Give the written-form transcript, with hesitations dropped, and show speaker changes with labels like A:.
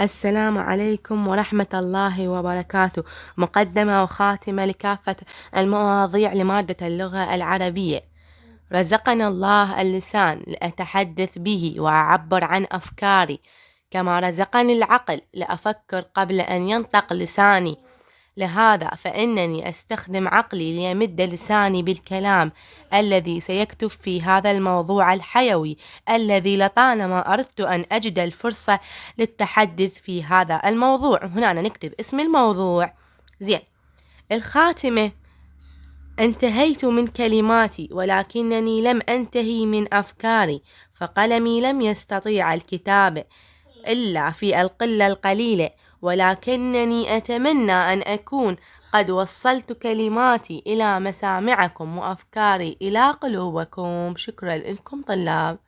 A: السلام عليكم ورحمة الله وبركاته. مقدمة وخاتمة لكافة المواضيع لمادة اللغة العربية. رزقنا الله اللسان لأتحدث به وأعبر عن أفكاري، كما رزقني العقل لأفكر قبل أن ينطق لساني. لهذا فإنني أستخدم عقلي ليمد لساني بالكلام الذي سيكتب في هذا الموضوع الحيوي الذي لطالما أردت أن أجد الفرصة للتحدث في هذا الموضوع. هنا نكتب اسم الموضوع. زين. الخاتمة: انتهيت من كلماتي ولكنني لم أنتهي من أفكاري، فقلمي لم يستطيع الكتابة إلا في القلة القليلة، ولكنني أتمنى أن أكون قد وصلت كلماتي إلى مسامعكم وأفكاري إلى قلوبكم. شكرا لكم طلاب.